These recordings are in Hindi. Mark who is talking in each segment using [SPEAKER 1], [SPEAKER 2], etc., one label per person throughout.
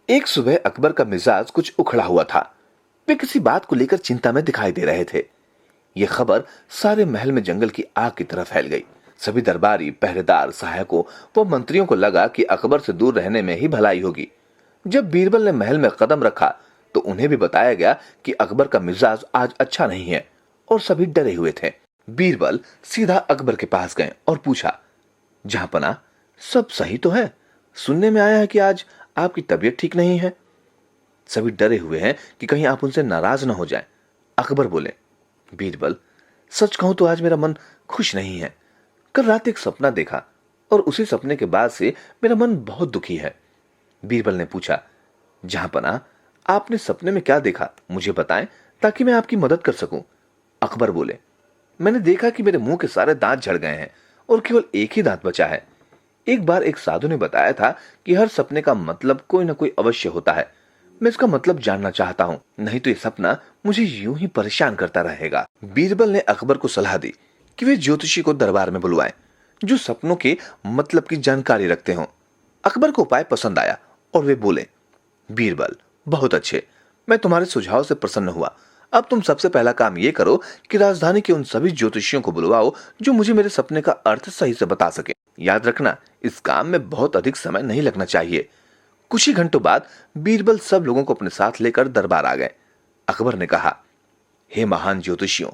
[SPEAKER 1] एक सुबह अकबर का मिजाज कुछ उखड़ा हुआ था। वे किसी बात को लेकर चिंता में दिखाई दे रहे थे। यह खबर सारे महल में जंगल की आग की तरह फैल गई। सभी दरबारी, पहरेदार, सहायकों व मंत्रियों को लगा कि अकबर से दूर रहने में ही भलाई होगी। जब बीरबल ने महल में कदम रखा तो उन्हें भी बताया गया कि अकबर का मिजाज आज अच्छा नहीं है और सभी डरे हुए थे। बीरबल सीधा अकबर के पास गए और पूछा, जहांपना, सब सही तो है? सुनने में आया है कि आज आपकी तबीयत ठीक नहीं है। सभी डरे हुए हैं कि कहीं आप उनसे नाराज न हो जाएं। अकबर बोले, बीरबल, सच कहूं तो आज मेरा मन खुश नहीं है। कल रात एक सपना देखा और उसी सपने के बाद से मेरा मन बहुत दुखी है। बीरबल ने पूछा, जहांपना, आपने सपने में क्या देखा, मुझे बताएं ताकि मैं आपकी मदद कर सकूं। अकबर बोले, मैंने देखा कि मेरे मुंह के सारे दांत झड़ गए हैं और केवल एक ही दांत बचा है। एक बार एक साधु ने बताया था कि हर सपने का मतलब कोई ना कोई अवश्य होता है। मैं इसका मतलब जानना चाहता हूँ, नहीं तो ये सपना मुझे यूं ही परेशान करता रहेगा। बीरबल ने अकबर को सलाह दी कि वे ज्योतिषी को दरबार में बुलवाएं, जो सपनों के मतलब की जानकारी रखते हों। अकबर को उपाय पसंद आया और वे बोले, बीरबल, बहुत अच्छे, मैं तुम्हारे सुझाव से प्रसन्न हुआ। अब तुम सबसे पहला काम ये करो कि राजधानी के उन सभी ज्योतिषियों को बुलवाओ जो मुझे मेरे सपने का अर्थ सही से बता सके। याद रखना, इस काम में बहुत अधिक समय नहीं लगना चाहिए। कुछ ही घंटों बाद बीरबल सब लोगों को अपने साथ लेकर दरबार आ गए। अकबर ने कहा, हे महान ज्योतिषियों,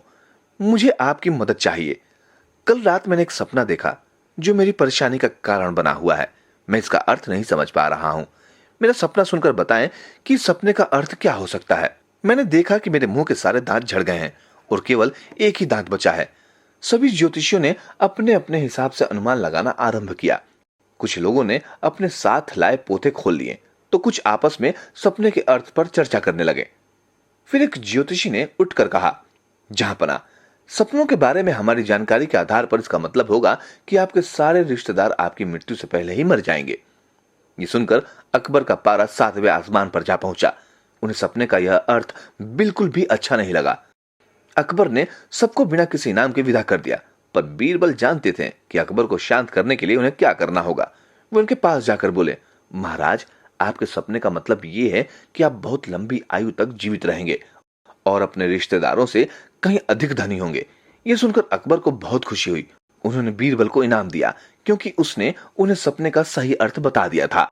[SPEAKER 1] मुझे आपकी मदद चाहिए। कल रात मैंने एक सपना देखा जो मेरी परेशानी का कारण बना हुआ है। मैं इसका अर्थ नहीं समझ पा रहा हूं। मेरा सपना सुनकर बताएं कि सपने का अर्थ क्या हो सकता है। मैंने देखा कि मेरे मुंह के सारे दांत झड़ गए हैं और केवल एक ही दांत बचा है। सभी ज्योतिषियों ने अपने अपने हिसाब से अनुमान लगाना आरंभ किया। कुछ लोगों ने अपने साथ लाए पोथे खोल लिए तो कुछ आपस में सपने के अर्थ पर चर्चा करने लगे। फिर एक ज्योतिषी ने उठकर कहा, जहांपना, सपनों के बारे में हमारी जानकारी के आधार पर इसका मतलब होगा कि आपके सारे रिश्तेदार आपकी मृत्यु से पहले ही मर जाएंगे। ये सुनकर अकबर का पारा 7वें आसमान पर जा पहुंचा। उन्हें सपने का यह अर्थ बिल्कुल भी अच्छा नहीं लगा। अकबर ने सबको बिना किसी इनाम के विदा कर दिया, पर बीरबल जानते थे कि अकबर को शांत करने के लिए उन्हें क्या करना होगा। वे उनके पास जाकर बोले, महाराज, आपके सपने का मतलब ये है कि आप बहुत लंबी आयु तक जीवित रहेंगे और अपने रिश्तेदारों से कहीं अधिक धनी होंगे। यह सुनकर अकबर को बहुत खुशी हुई। उन्होंने बीरबल को इनाम दिया क्योंकि उसने उन्हें सपने का सही अर्थ बता दिया था।